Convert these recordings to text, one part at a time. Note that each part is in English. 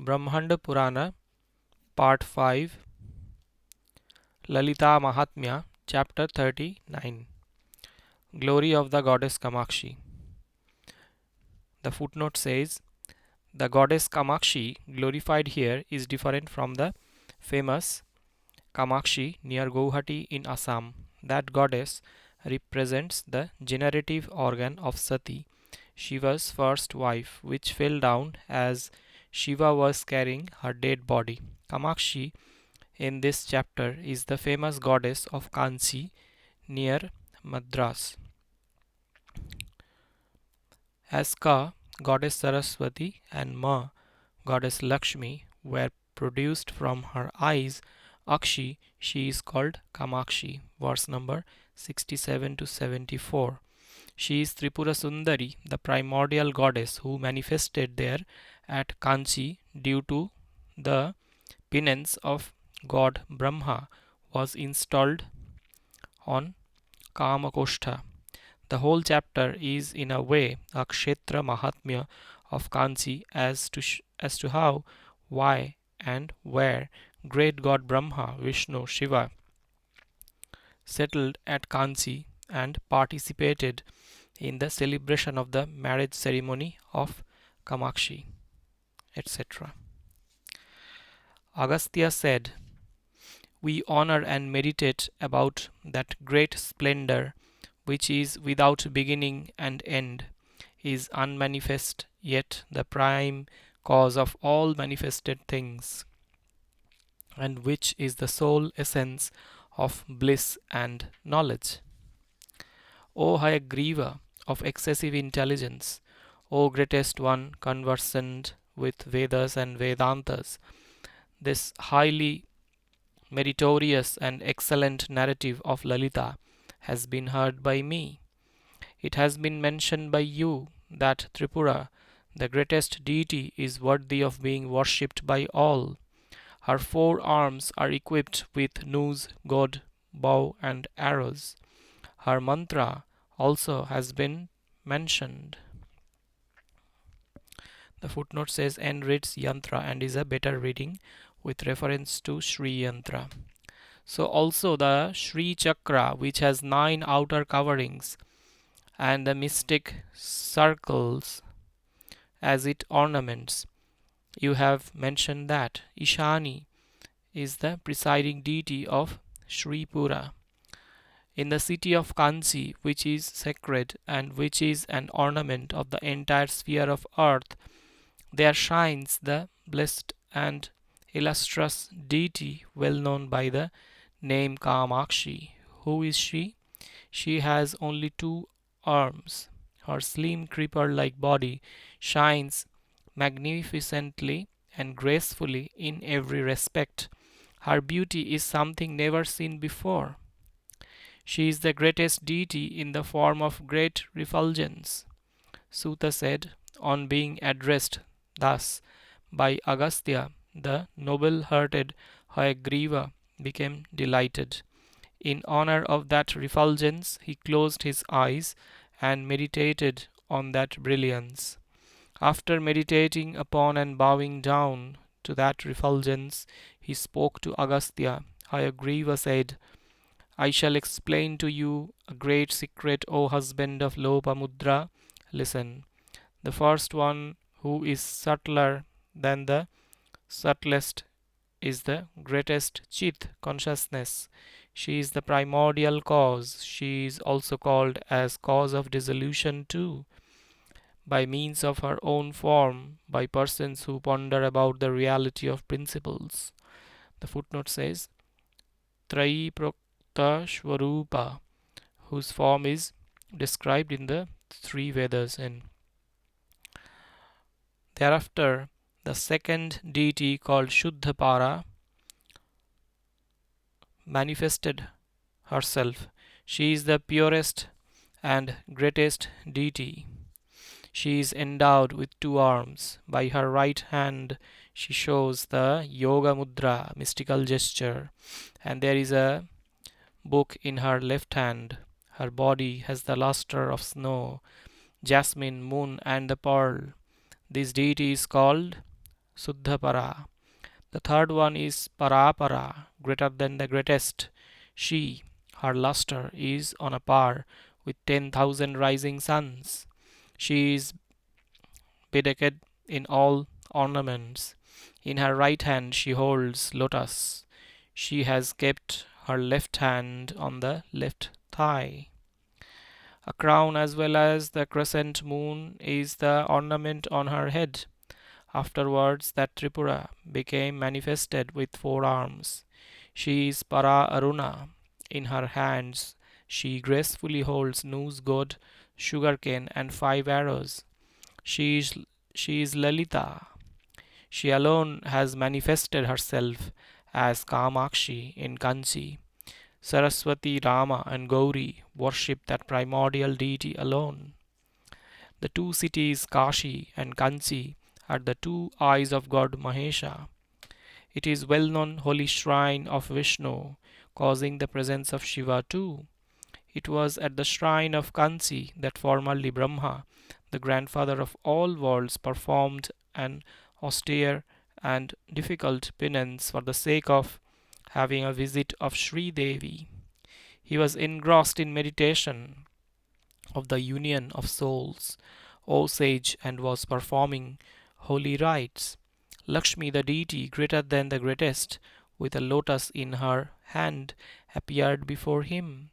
Brahmanda Purana, Part 5, Lalita Mahatmya, Chapter 39. Glory of the Goddess Kamaksi. The footnote says, the goddess Kamaksi glorified here is different from the famous Kamaksi near Guwahati in Assam. That goddess represents the generative organ of Sati, Shiva's first wife, which fell down as Shiva was carrying her dead body. Kamaksi in this chapter is the famous goddess of Kanchi near Madras. As Ka, goddess Saraswati, and Ma, goddess Lakshmi, were produced from her eyes, Akshi, she is called Kamaksi. Verse number 67 to 74. She is Tripura Sundari, the primordial goddess who manifested there at Kanchi due to the penance of god Brahma was installed on Kamakoshtha. The whole chapter is in a way a Kshetra Mahatmya of Kanchi as to how, why, and where great god Brahma, Vishnu, Shiva settled at Kanchi and participated in the celebration of the marriage ceremony of Kamaksi, etc. Agastya said, we honor and meditate about that great splendor which is without beginning and end, is unmanifest, yet the prime cause of all manifested things, and which is the sole essence of bliss and knowledge. O Hayagriva of excessive intelligence, O greatest one conversant with Vedas and Vedantas, this highly meritorious and excellent narrative of Lalita has been heard by me. It has been mentioned by you that Tripura, the greatest deity, is worthy of being worshipped by all. Her 4 arms are equipped with noose, goad, bow, and arrows. Her mantra also has been mentioned. The footnote says N reads yantra and is a better reading with reference to Sri Yantra. So also the Sri Chakra, which has 9 outer coverings and the mystic circles as its ornaments. You have mentioned that Ishani is the presiding deity of Sri Pura. In the city of Kanchi, which is sacred and which is an ornament of the entire sphere of earth, there shines the blessed and illustrious deity well known by the name Kamaksi. Who is she? She has only 2 arms. Her slim creeper-like body shines magnificently and gracefully in every respect. Her beauty is something never seen before. She is the greatest deity in the form of great refulgence. Suta said, on being addressed thus by Agastya, the noble-hearted Hayagriva became delighted. In honor of that refulgence, he closed his eyes and meditated on that brilliance. After meditating upon and bowing down to that refulgence, he spoke to Agastya. Hayagriva said, I shall explain to you a great secret, O husband of Lopamudra. Listen. The first one, who is subtler than the subtlest, is the greatest Chit, consciousness. She is the primordial cause. She is also called as cause of dissolution too, by means of her own form, by persons who ponder about the reality of principles. The footnote says, Trayi Prokta Shvarupa, whose form is described in the 3 Vedas. And thereafter, the second deity called Shuddhapara manifested herself. She is the purest and greatest deity. She is endowed with 2 arms. By her right hand she shows the Yoga Mudra, mystical gesture, and there is a book in her left hand. Her body has the luster of snow, jasmine, moon, and the pearl. This deity is called Suddhapara. The third one is Parapara, greater than the greatest. She, her luster, is on a par with 10,000 rising suns. She is bedecked in all ornaments. In her right hand she holds lotus. She has kept her left hand on the left thigh. A crown as well as the crescent moon is the ornament on her head. Afterwards, that Tripura became manifested with 4 arms. She is Para Aruna. In her hands, she gracefully holds Nu's god, sugarcane, and 5 arrows. She is, she is Lalita. She alone has manifested herself as Kamaksi in Kanchi. Saraswati, Rama, and Gauri worship that primordial deity alone. The two cities, Kashi and Kanchi, are the two eyes of God Mahesha. It is well-known holy shrine of Vishnu, causing the presence of Shiva too. It was at the shrine of Kanchi that formerly Brahma, the grandfather of all worlds, performed an austere and difficult penance for the sake of having a visit of Sri Devi. He was engrossed in meditation of the union of souls, O sage, and was performing holy rites. Lakshmi, the deity greater than the greatest, with a lotus in her hand, appeared before him.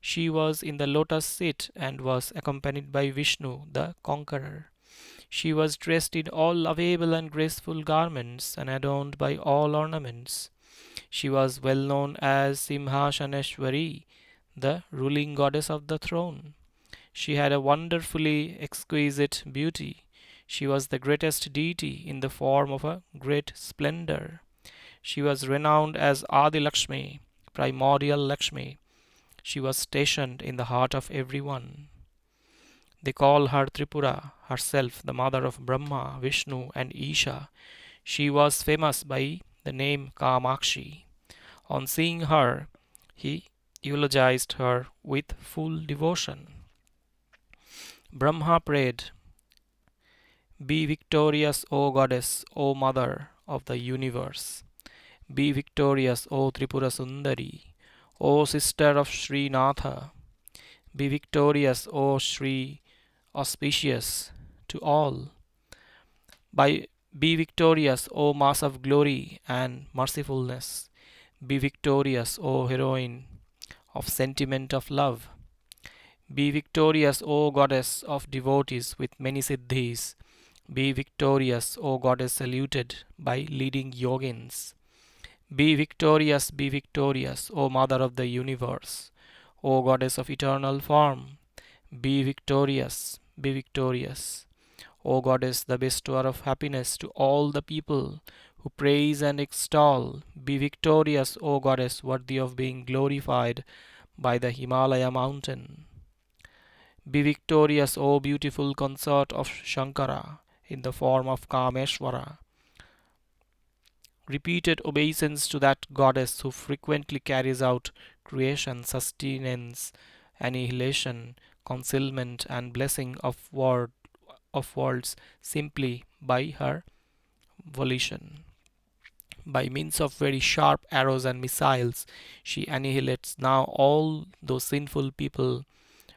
She was in the lotus seat and was accompanied by Vishnu, the conqueror. She was dressed in all lovable and graceful garments and adorned by all ornaments. She was well known as Simhashaneshwari, the ruling goddess of the throne. She had a wonderfully exquisite beauty. She was the greatest deity in the form of a great splendor. She was renowned as Adi Lakshmi, primordial Lakshmi. She was stationed in the heart of everyone. They call her Tripura, herself the mother of Brahma, Vishnu, and Isha. She was famous by the name Kamakshi. On seeing her, he eulogized her with full devotion. Brahma prayed, "Be victorious, O goddess, O mother of the universe. Be victorious, O Tripura Sundari, O sister of Srinatha. Be victorious, O Sri, auspicious to all. Be victorious, O mass of glory and mercifulness. Be victorious, O heroine of sentiment of love. Be victorious, O goddess of devotees with many siddhis. Be victorious, O goddess saluted by leading yogins. Be victorious, O mother of the universe, O goddess of eternal form. Be victorious, be victorious, O goddess, the bestower of happiness to all the people who praise and extol. Be victorious, O goddess, worthy of being glorified by the Himalaya mountain. Be victorious, O beautiful consort of Shankara, in the form of Kameshwara. Repeated obeisance to that goddess who frequently carries out creation, sustenance, annihilation, concealment, and blessing of worlds simply by her volition. By means of very sharp arrows and missiles, she annihilates now all those sinful people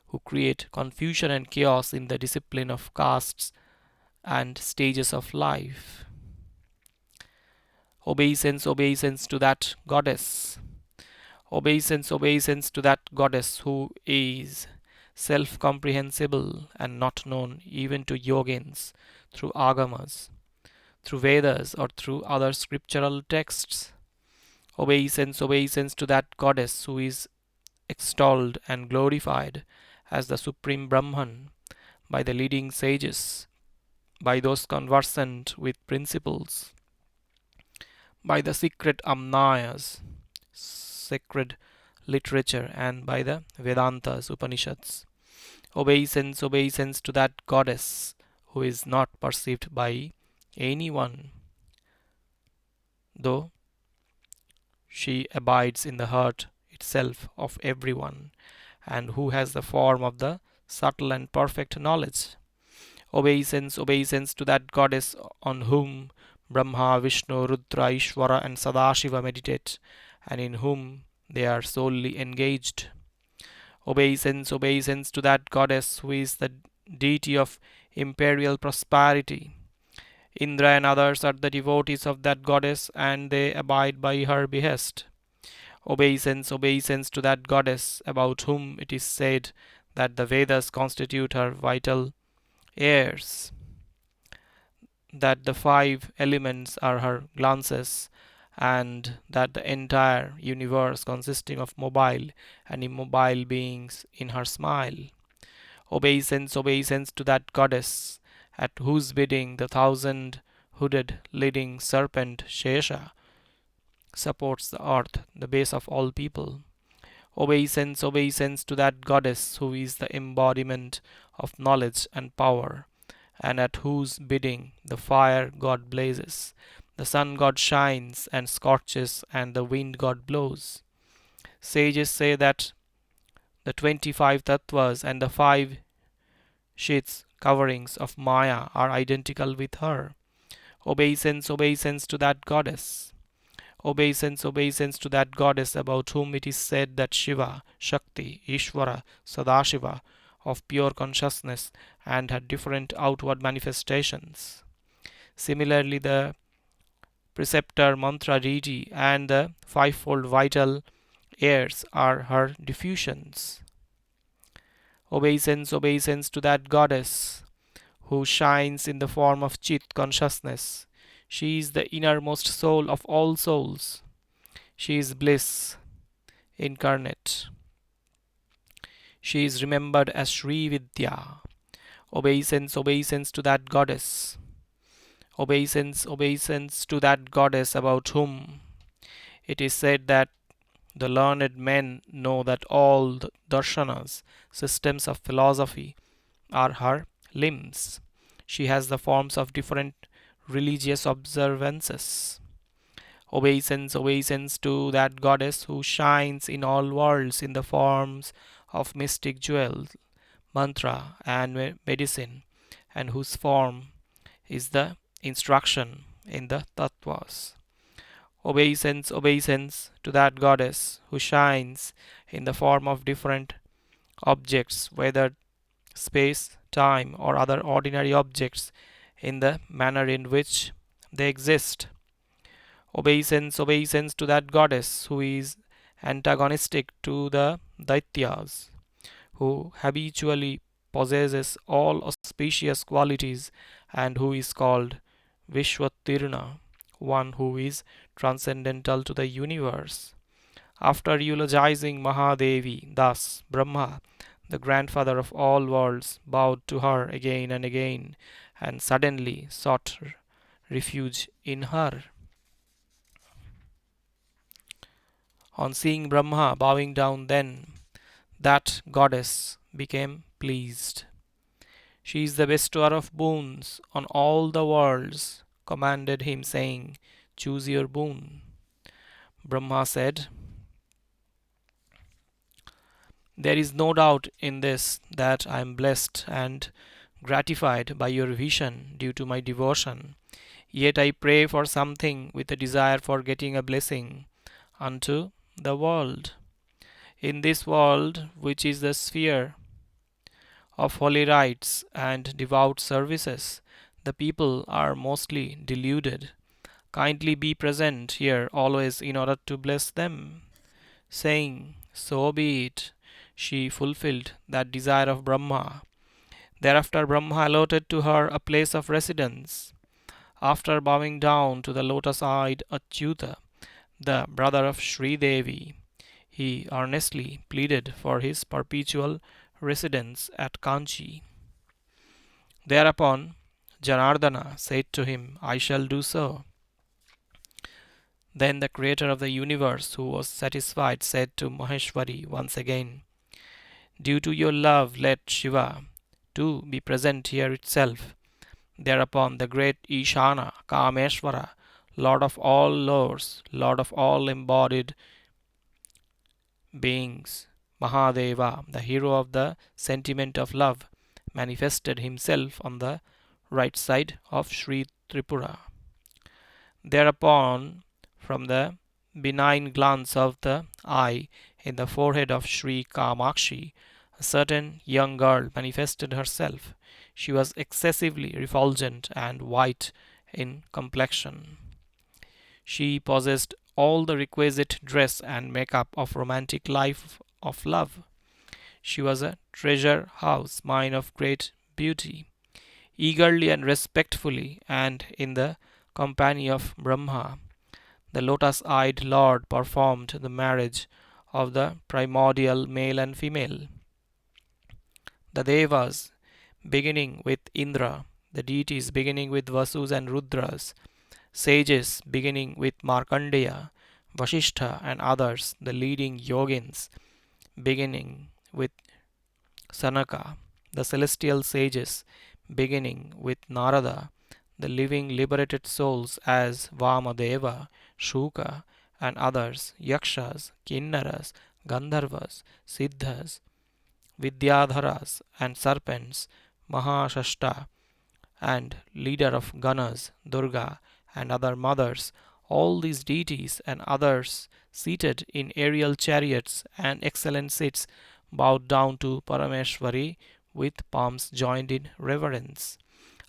who create confusion and chaos in the discipline of castes and stages of life. Obeisance to that goddess. Obeisance to that goddess who is self-comprehensible and not known even to yogins through agamas, through Vedas, or through other scriptural texts. Obeisance to that goddess who is extolled and glorified as the supreme Brahman by the leading sages, by those conversant with principles, by the secret amnayas, sacred literature, and by the Vedantas, Upanishads. Obeisance to that goddess who is not perceived by anyone, though she abides in the heart itself of everyone, and who has the form of the subtle and perfect knowledge. Obeisance to that goddess on whom Brahma, Vishnu, Rudra, Ishvara, and Sadashiva meditate, and in whom they are solely engaged. Obeisance to that goddess who is the deity of imperial prosperity. Indra and others are the devotees of that goddess, and they abide by her behest. Obeisance to that goddess about whom it is said that the Vedas constitute her vital airs, that the five elements are her glances, and that the entire universe consisting of mobile and immobile beings in her smile. Obeisance to that goddess, at whose bidding the thousand hooded leading serpent Shesha supports the earth, the base of all people. Obeisance to that goddess who is the embodiment of knowledge and power, and at whose bidding the fire god blazes, the sun god shines and scorches, and the wind god blows. Sages say that the 25 tattvas and the five sheets coverings of Maya are identical with her. Obeisance to that goddess. Obeisance to that goddess about whom it is said that Shiva, Shakti, Ishvara, Sadashiva, of pure consciousness, and her different outward manifestations. Similarly, the preceptor mantra deity and the fivefold vital airs are her diffusions. Obeisance to that goddess who shines in the form of Chit consciousness. She is the innermost soul of all souls. She is bliss incarnate. She is remembered as Sri Vidya. Obeisance to that goddess. Obeisance to that goddess about whom it is said that the learned men know that all the darshanas, systems of philosophy, are her limbs. She has the forms of different religious observances. Obeisance to that goddess who shines in all worlds in the forms of mystic jewels, mantra, and medicine, and whose form is the instruction in the tattvas. Obeisance to that goddess who shines in the form of different objects, whether space, time, or other ordinary objects, in the manner in which they exist. Obeisance to that goddess who is antagonistic to the Daityas, who habitually possesses all auspicious qualities, and who is called Vishwatirna, one who is transcendental to the universe. After eulogizing Mahadevi, thus Brahma, the grandfather of all worlds, bowed to her again and again, and suddenly sought refuge in her. On seeing Brahma bowing down, then that goddess became pleased. She is the bestower of boons on all the worlds, commanded him, saying, "Choose your boon." Brahma said, "There is no doubt in this that I am blessed and gratified by your vision due to my devotion. Yet I pray for something with a desire for getting a blessing unto the world. In this world, which is the sphere of holy rites and devout services, the people are mostly deluded. Kindly be present here always in order to bless them." Saying, "So be it," she fulfilled that desire of Brahma. Thereafter Brahma allotted to her a place of residence. After bowing down to the lotus-eyed Achyuta, the brother of Sri Devi, he earnestly pleaded for his perpetual residence at Kanchi. Thereupon Janardana said to him, "I shall do so." Then the creator of the universe, who was satisfied, said to Maheshwari once again, "Due to your love, let Shiva too be present here itself." Thereupon the great Ishana, Kameshwara, Lord of all lords, Lord of all embodied beings, Mahadeva, the hero of the sentiment of love, manifested himself on the right side of Sri Tripura. Thereupon, from the benign glance of the eye in the forehead of Sri Kamakshi, a certain young girl manifested herself. She was excessively refulgent and white in complexion. She possessed all the requisite dress and makeup of romantic life of love. She was a treasure house mine of great beauty. Eagerly and respectfully, and in the company of Brahma, the lotus eyed Lord performed the marriage of the primordial male and female. The Devas, beginning with Indra, the deities beginning with Vasus and Rudras, sages beginning with Markandeya, Vasishtha, and others, the leading yogins beginning with Sanaka, the celestial sages beginning with Narada, the living liberated souls as Vamadeva, Shuka, and others, Yakshas, Kinnaras, Gandharvas, Siddhas, Vidyadharas, and serpents, Mahashashta, and leader of Ganas, Durga, and other mothers, all these deities and others seated in aerial chariots and excellent seats bowed down to Parameshwari with palms joined in reverence.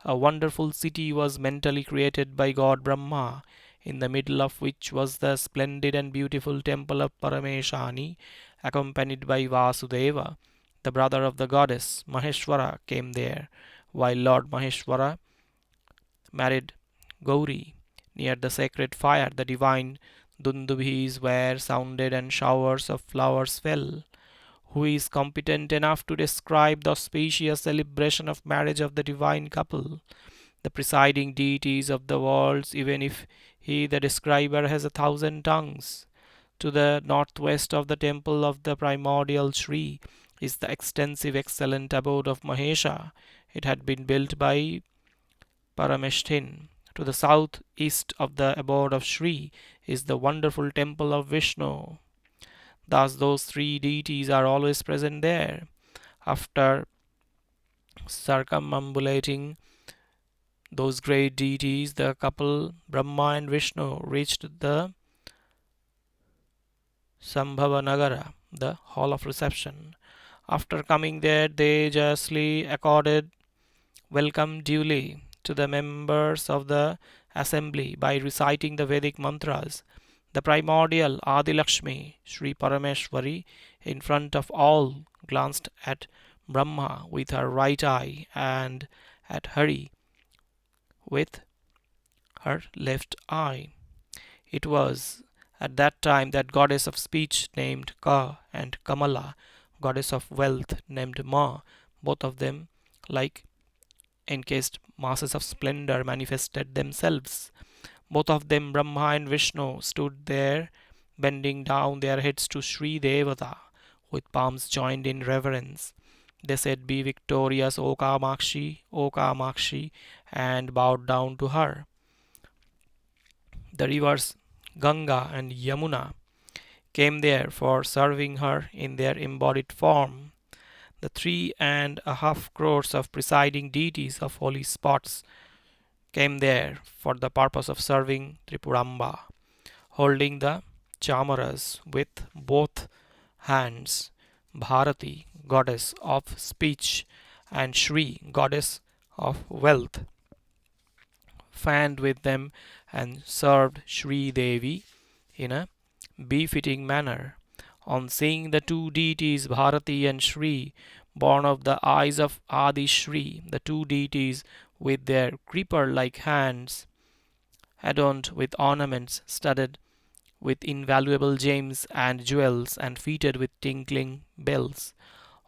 A wonderful city was mentally created by God Brahma, in the middle of which was the splendid and beautiful temple of Parameshani, accompanied by Vasudeva, the brother of the goddess. Maheshwara came there, while Lord Maheshwara married Gauri. Near the sacred fire, the divine dundubhis were sounded and showers of flowers fell. Who is competent enough to describe the auspicious celebration of marriage of the divine couple? The presiding deities of the worlds, even if he, the describer, has 1,000 tongues. To the northwest of the temple of the primordial Sri is the extensive, excellent abode of Mahesha. It had been built by Parameshtin. To the southeast of the abode of Sri is the wonderful temple of Vishnu. Thus, those three deities are always present there. After circumambulating those great deities, the couple Brahma and Vishnu reached the Sambhava Nagara, the hall of reception. After coming there, they joyously accorded welcome duly to the members of the assembly by reciting the Vedic mantras. The primordial Adilakshmi, Sri Parameshwari, in front of all, glanced at Brahma with her right eye and at Hari with her left eye. It was at that time that goddess of speech named Ka and Kamala, goddess of wealth named Ma, both of them like encased masses of splendor, manifested themselves. Both of them, Brahma and Vishnu, stood there, bending down their heads to Sri Devata, with palms joined in reverence. They said, "Be victorious, O Kamakshi," and bowed down to her. The rivers Ganga and Yamuna came there for serving her in their embodied form. The 3.5 crores of presiding deities of holy spots came there for the purpose of serving Tripuramba, holding the chamaras with both hands. Bharati, goddess of speech, and Shri, goddess of wealth, fanned with them and served Shri Devi in a befitting manner. On seeing the two deities, Bharati and Shri, born of the eyes of Adi Shri, the two deities with their creeper like hands, adorned with ornaments, studded with invaluable gems and jewels, and fitted with tinkling bells.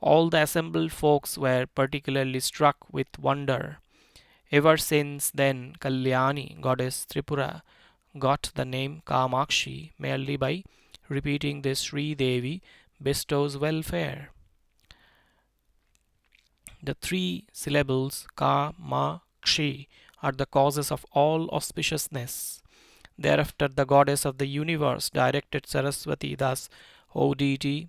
All the assembled folks were particularly struck with wonder. Ever since then, Kalyani, goddess Tripura, got the name Kamakshi merely by repeating this Sri Devi bestows welfare. The three syllables Kamakshi are the causes of all auspiciousness. Thereafter, the goddess of the universe directed Saraswati thus: O deity,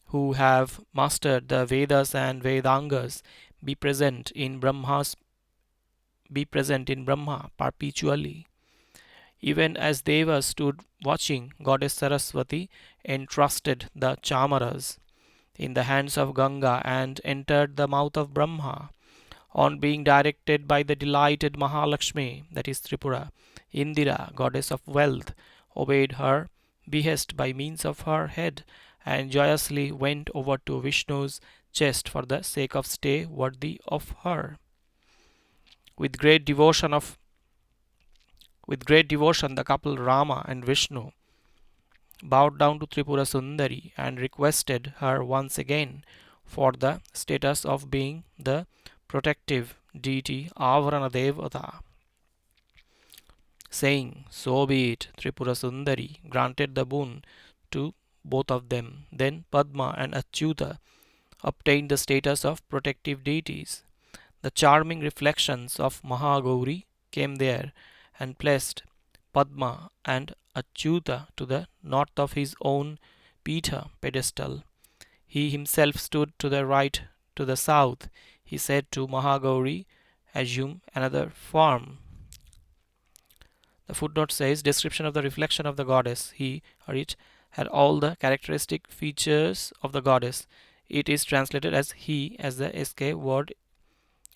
who have mastered the Vedas and Vedangas, be present in Brahma perpetually. Even as Devas stood watching, Goddess Saraswati entrusted the Chamaras in the hands of Ganga and entered the mouth of Brahma. On being directed by the delighted Mahalakshmi, that is Tripura, Indira, goddess of wealth, obeyed her behest by means of her head and joyously went over to Vishnu's chest for the sake of stay worthy of her. With great devotion of with great devotion the couple Rama and Vishnu bowed down to Tripura Sundari and requested her once again for the status of being the protective deity Avarana Devata, saying, "So be it." Tripura Sundari granted the boon to both of them. Then Padma and Achyuta obtained the status of protective deities. The charming reflections of Mahagauri came there and placed Padma and Achyuta to the north of his own Pitha pedestal. He himself stood to the right. To the south, he said to Mahagauri, "Assume another form." The footnote says, description of the reflection of the goddess. He or it had all the characteristic features of the goddess. It is translated as he, as the SK word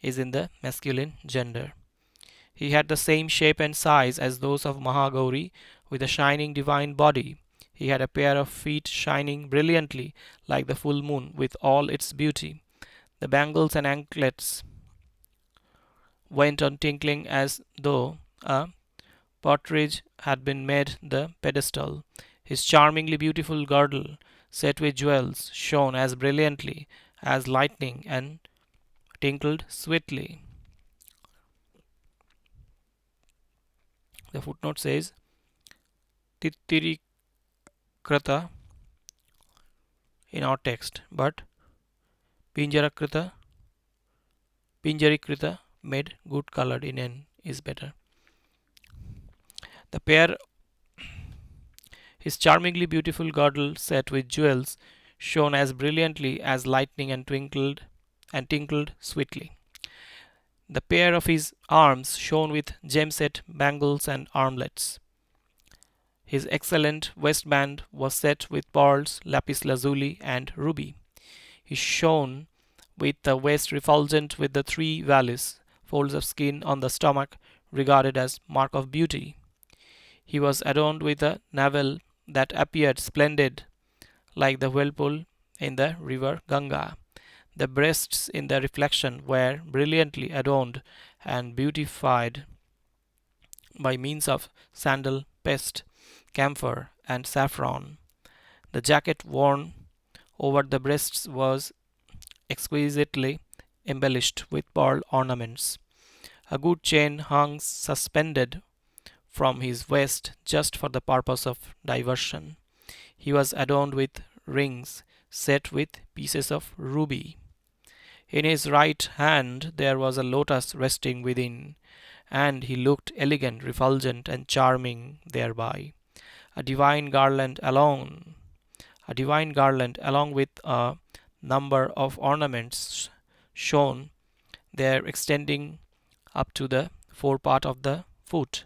is in the masculine gender. He had the same shape and size as those of Mahagauri, with a shining divine body. He had a pair of feet shining brilliantly like the full moon with all its beauty. The bangles and anklets went on tinkling as though a partridge had been made the pedestal. His charmingly beautiful girdle, set with jewels, shone as brilliantly as lightning and tinkled sweetly. The footnote says, Tittirikrata in our text, but Pinjarakrita, Pinjarikrita made good colored in N is better. The pair, his charmingly beautiful girdle set with jewels, shone as brilliantly as lightning and tinkled sweetly. The pair of his arms shone with gem-set bangles and armlets. His excellent waistband was set with pearls, lapis lazuli, and ruby. He shone with the waist refulgent with the three valleys, folds of skin on the stomach regarded as mark of beauty. He was adorned with a navel that appeared splendid like the whirlpool in the river Ganga. The breasts in the reflection were brilliantly adorned and beautified by means of sandal paste, camphor, and saffron. The jacket worn over the breasts was exquisitely embellished with pearl ornaments. A good chain hung suspended from his waist just for the purpose of diversion. He was adorned with rings set with pieces of ruby. In his right hand there was a lotus resting within, and he looked elegant, refulgent, and charming thereby. A divine garland alone, a divine garland along with a number of ornaments shone there extending up to the forepart of the foot.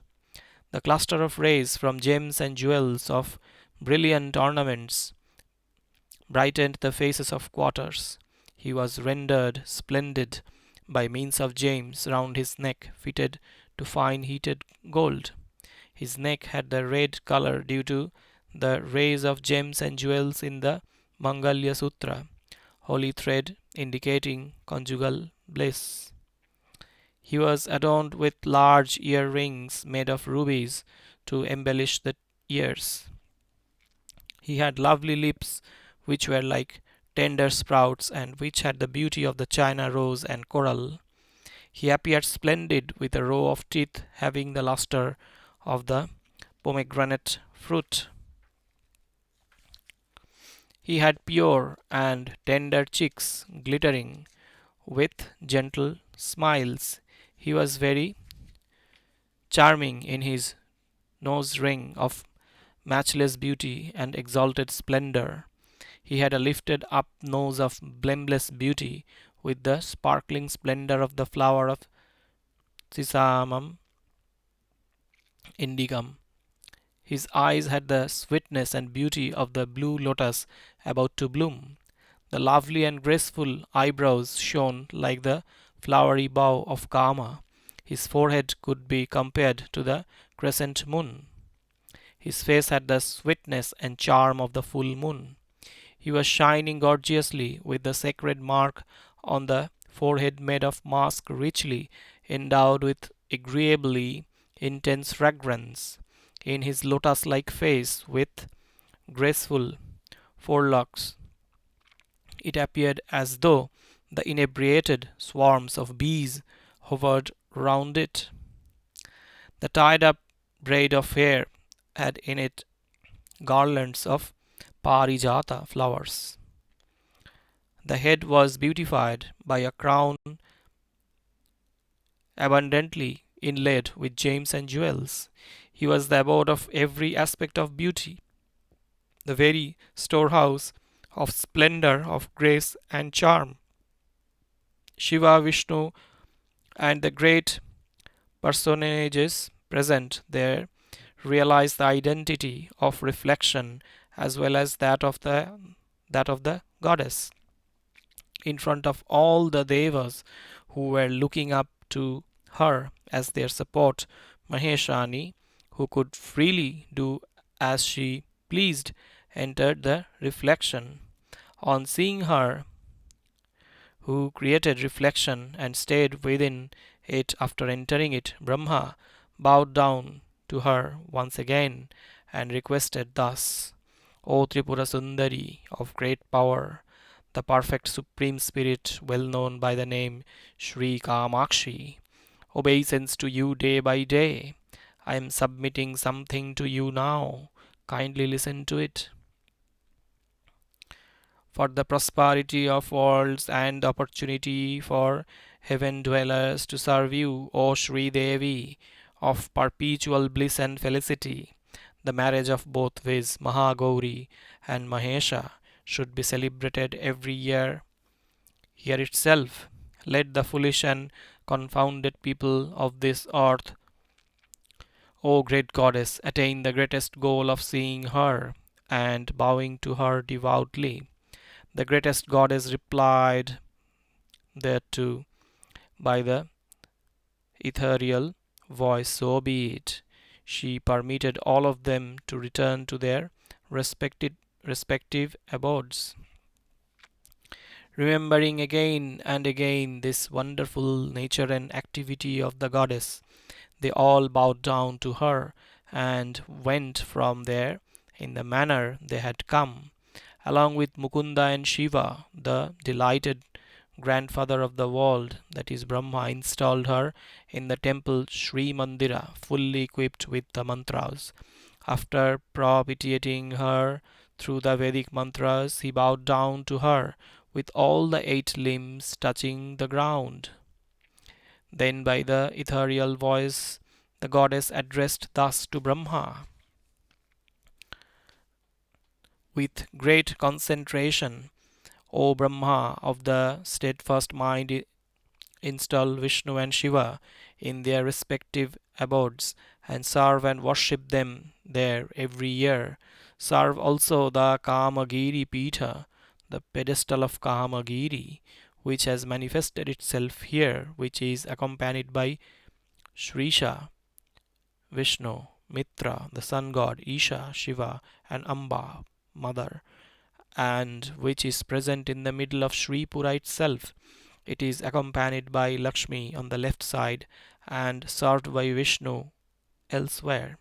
The cluster of rays from gems and jewels of brilliant ornaments brightened the faces of quarters. He was rendered splendid by means of gems round his neck fitted to fine heated gold. His neck had the red color due to the rays of gems and jewels in the Mangalya Sutra, holy thread indicating conjugal bliss. He was adorned with large ear rings made of rubies to embellish the ears. He had lovely lips which were like tender sprouts and which had the beauty of the China rose and coral. He appeared splendid with a row of teeth having the luster of the pomegranate fruit. He had pure and tender cheeks glittering with gentle smiles. He was very charming in his nose ring of matchless beauty and exalted splendor. He had a lifted up nose of blameless beauty with the sparkling splendor of the flower of Sisamum indicum. His eyes had the sweetness and beauty of the blue lotus about to bloom. The lovely and graceful eyebrows shone like the flowery bow of Kama. His forehead could be compared to the crescent moon. His face had the sweetness and charm of the full moon. He was shining gorgeously with the sacred mark on the forehead made of musk richly endowed with agreeably intense fragrance. In his lotus like face, with graceful forelocks, it appeared as though the inebriated swarms of bees hovered round it. The tied up braid of hair had in it garlands of parijata flowers. The head was beautified by a crown abundantly inlaid with gems and jewels. He was the abode of every aspect of beauty, the very storehouse of splendor, of grace and charm. Shiva, Vishnu, and the great personages present there realize the identity of reflection as well as that of the goddess. In front of all the devas who were looking up to her as their support, Maheshani, who could freely do as she pleased, entered the reflection. On seeing her, who created reflection and stayed within it after entering it, Brahma bowed down to her once again and requested thus: O Tripura Sundari of great power, the perfect Supreme Spirit, well known by the name Sri Kamakshi, obeisance to you day by day. I am submitting something to you now. Kindly listen to it. For the prosperity of worlds and opportunity for heaven dwellers to serve you, O Sri Devi, of perpetual bliss and felicity, the marriage of both Viz Mahagauri and Mahesha should be celebrated every year here itself. Let the foolish and confounded people of this earth, O great goddess, attain the greatest goal of seeing her and bowing to her devoutly. The greatest goddess replied thereto by the ethereal voice, so be it. She permitted all of them to return to their respective abodes. Remembering again and again this wonderful nature and activity of the goddess, they all bowed down to her and went from there in the manner they had come. Along with Mukunda and Shiva, the delighted grandfather of the world, that is Brahma, installed her in the temple Sri Mandira, fully equipped with the mantras. After propitiating her through the Vedic mantras, he bowed down to her with all the eight limbs touching the ground. Then, by the ethereal voice, the goddess addressed thus to Brahma: with great concentration, O Brahma of the steadfast mind, install Vishnu and Shiva in their respective abodes and serve and worship them there every year. Serve also the Kamagiri Pitha, the pedestal of Kamagiri, which has manifested itself here, which is accompanied by Shrisha, Vishnu, Mitra, the sun god, Isha, Shiva, and Amba, mother, and which is present in the middle of Sri Pura itself. It is accompanied by Lakshmi on the left side and served by Vishnu elsewhere,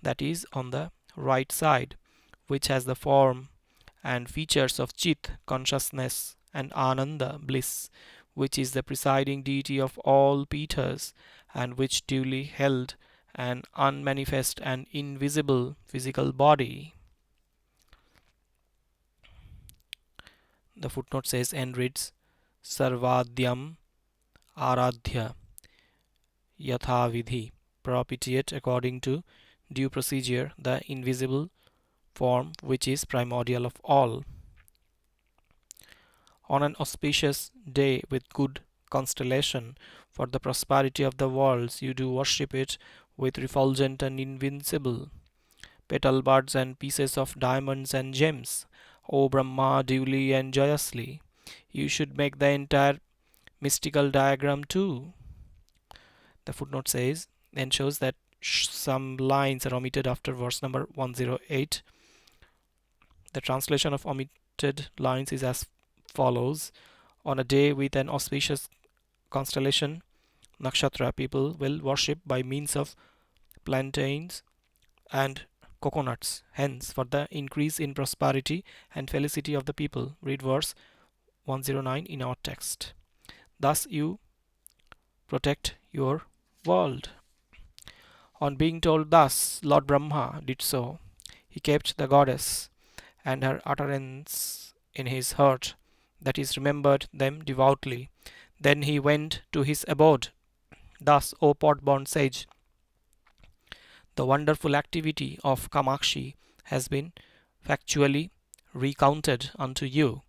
that is on the right side, which has the form and features of Chit, consciousness, and Ananda, bliss, which is the presiding deity of all Pithas and which duly held an unmanifest and invisible physical body. The footnote says and reads Sarvadyam Aradhya Yathavidhi, propitiate according to due procedure the invisible form which is primordial of all. On an auspicious day with good constellation for the prosperity of the worlds, you do worship it with refulgent and invincible petal buds and pieces of diamonds and gems. O Brahma, duly and joyously, you should make the entire mystical diagram too. The footnote says and shows that some lines are omitted after verse number 108. The translation of omitted lines is as follows: on a day with an auspicious constellation, nakshatra, people will worship by means of plantains and coconuts. Hence, for the increase in prosperity and felicity of the people, read verse 109 in our text. Thus you protect your world. On being told thus, Lord Brahma did so. He kept the goddess and her utterance in his heart, that is, remembered them devoutly. Then he went to his abode. Thus, O pot-born sage, the wonderful activity of Kamaksi has been factually recounted unto you.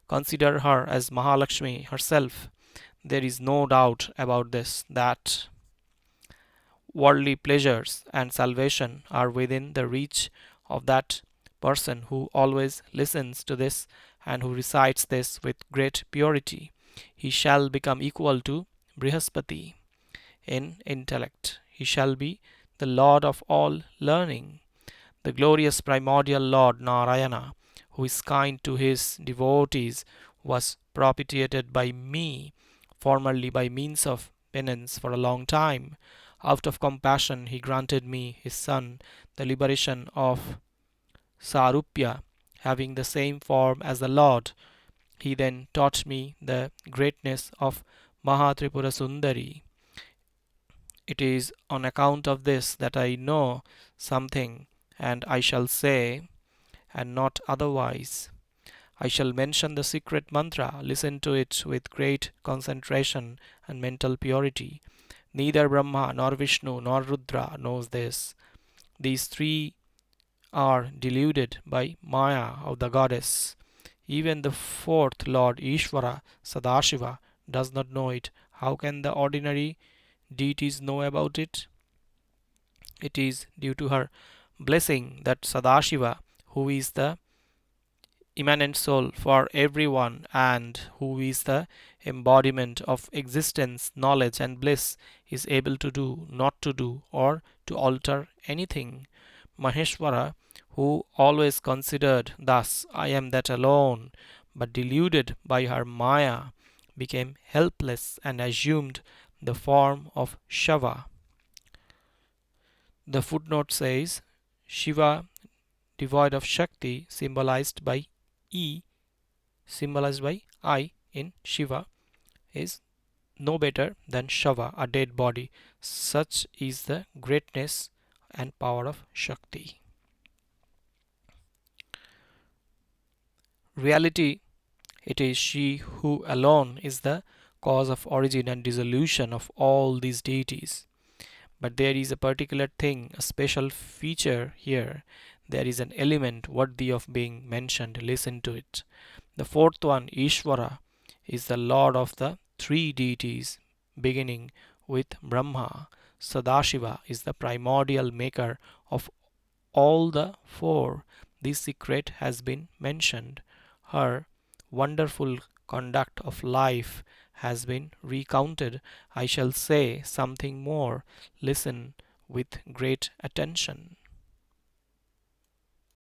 Consider her as Mahalakshmi herself. There is no doubt about this, that worldly pleasures and salvation are within the reach of that person who always listens to this and who recites this with great purity. He shall become equal to Brihaspati in intellect. He shall be the Lord of all learning, the glorious primordial Lord Narayana, who is kind to his devotees, was propitiated by me, formerly by means of penance for a long time. Out of compassion, he granted me, his son, the liberation of Sarupya, having the same form as the Lord. He then taught me the greatness of Mahatripura Sundari. It is on account of this that I know something, and I shall say, and not otherwise. I shall mention the secret mantra. Listen to it with great concentration and mental purity. Neither Brahma nor Vishnu nor Rudra knows this. These three are deluded by Maya of the goddess. Even the fourth Lord Ishvara, Sadashiva, does not know it. How can the ordinary deities know about it? It is due to her blessing that Sadashiva, who is the immanent soul for everyone and who is the embodiment of existence, knowledge, and bliss, is able to do, not to do, or to alter anything. Maheshwara, who always considered thus, I am that alone, but deluded by her Maya, became helpless and assumed the form of Shava. The footnote says Shiva, devoid of Shakti, E, symbolized by I in Shiva, is no better than Shava, a dead body. Such is the greatness and power of Shakti. Reality, it is she who alone is the cause of origin and dissolution of all these deities. But there is a particular thing, a special feature here. There is an element worthy of being mentioned. Listen to it. The fourth one, Ishvara, is the lord of the three deities, beginning with Brahma. Sadashiva is the primordial maker of all the four. This secret has been mentioned. Her wonderful conduct of life has been recounted. I shall say something more. Listen with great attention.